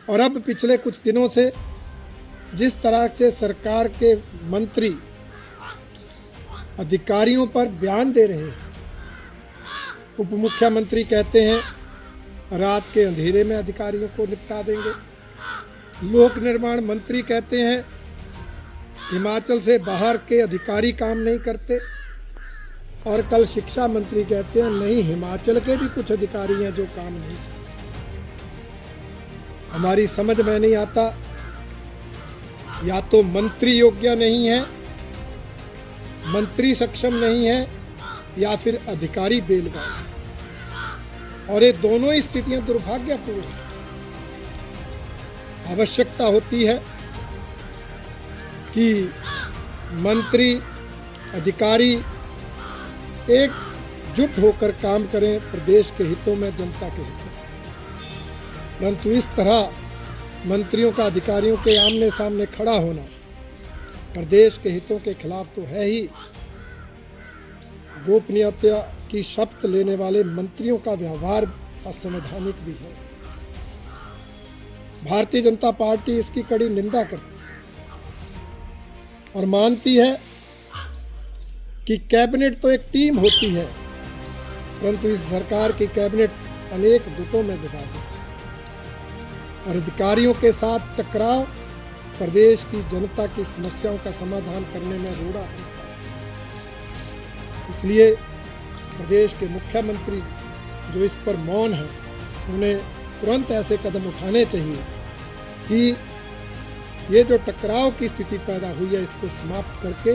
और अब पिछले कुछ दिनों से जिस तरह से सरकार के मंत्री अधिकारियों पर बयान दे रहे हैं, उप मुख्यमंत्री कहते हैं रात के अंधेरे में अधिकारियों को निपटा देंगे, लोक निर्माण मंत्री कहते हैं हिमाचल से बाहर के अधिकारी काम नहीं करते, और कल शिक्षा मंत्री कहते हैं नहीं, हिमाचल के भी कुछ अधिकारी हैं जो काम नहीं करते। हमारी समझ में नहीं आता, या तो मंत्री योग्य नहीं है, मंत्री सक्षम नहीं है, या फिर अधिकारी बेलगाम, और ये दोनों ही स्थितियां दुर्भाग्यपूर्ण हैं। आवश्यकता होती है कि मंत्री अधिकारी एकजुट होकर काम करें प्रदेश के हितों में, जनता के हितों में। परंतु इस तरह मंत्रियों का अधिकारियों के आमने सामने खड़ा होना प्रदेश के हितों के खिलाफ तो है ही। गोपनीयता की शपथ लेने वाले मंत्रियों का व्यवहार असंवैधानिक भी है। भारतीय जनता पार्टी इसकी कड़ी निंदा करती है और मानती है कि कैबिनेट तो एक टीम होती है, परंतु इस सरकार की कैबिनेट अनेक गुटों में विभाजित है और अधिकारियों के साथ टकराव प्रदेश की जनता की समस्याओं का समाधान करने में रोड़ा पड़ता है। इसलिए प्रदेश के मुख्यमंत्री जो इस पर मौन है, उन्हें तुरंत ऐसे कदम उठाने चाहिए कि ये जो टकराव की स्थिति पैदा हुई है, इसको समाप्त करके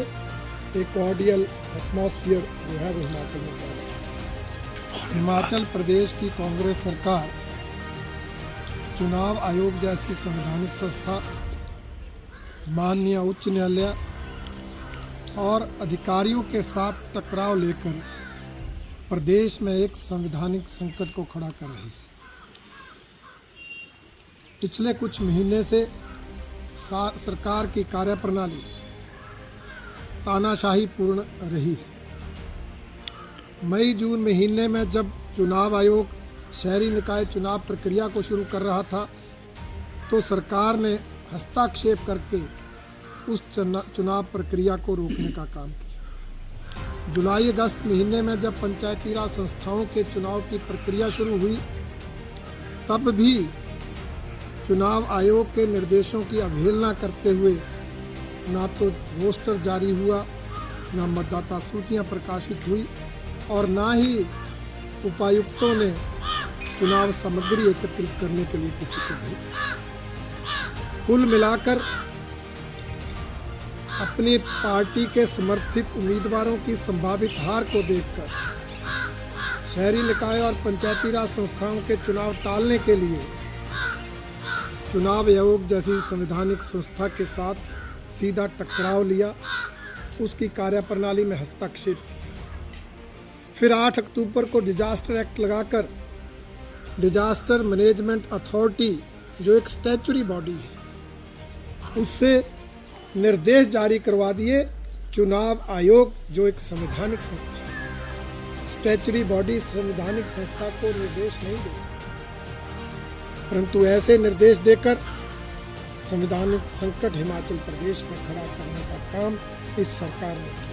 एक कॉर्डियल एटमॉस्फेयर जो है वो हिमाचल में पैदा हो। हिमाचल प्रदेश की कांग्रेस सरकार चुनाव आयोग जैसी संवैधानिक संस्था, माननीय उच्च न्यायालय और अधिकारियों के साथ टकराव लेकर प्रदेश में एक संवैधानिक संकट को खड़ा कर रही है। पिछले कुछ महीने से सरकार की कार्यप्रणाली तानाशाही पूर्ण रही है। मई जून महीने में जब चुनाव आयोग शहरी निकाय चुनाव प्रक्रिया को शुरू कर रहा था, तो सरकार ने हस्तक्षेप करके उस चुनाव प्रक्रिया को रोकने का काम किया। जुलाई अगस्त महीने में जब पंचायती राज संस्थाओं के चुनाव की प्रक्रिया शुरू हुई, तब भी चुनाव आयोग के निर्देशों की अवहेलना करते हुए ना तो रोस्टर जारी हुआ, ना मतदाता सूचियां प्रकाशित हुई, और ना ही उपायुक्तों ने चुनाव सामग्री एकत्रित करने के लिए किसी को भेजा। कुल मिलाकर अपनी पार्टी के समर्थित उम्मीदवारों की संभावित हार को देखकर शहरी निकाय और पंचायती राज संस्थाओं के चुनाव टालने के लिए चुनाव आयोग जैसी संवैधानिक संस्था के साथ सीधा टकराव लिया, उसकी कार्यप्रणाली में हस्तक्षेप किया। फिर 8 अक्टूबर को डिजास्टर एक्ट लगाकर डिजास्टर मैनेजमेंट अथॉरिटी, जो एक स्टैच्यूटरी बॉडी है, उससे निर्देश जारी करवा दिए। चुनाव आयोग जो एक संवैधानिक संस्था है, स्टैच्यूटरी बॉडी संवैधानिक संस्था को निर्देश नहीं दे सकती, परंतु ऐसे निर्देश देकर संवैधानिक संकट हिमाचल प्रदेश में खड़ा करने का काम इस सरकार ने किया।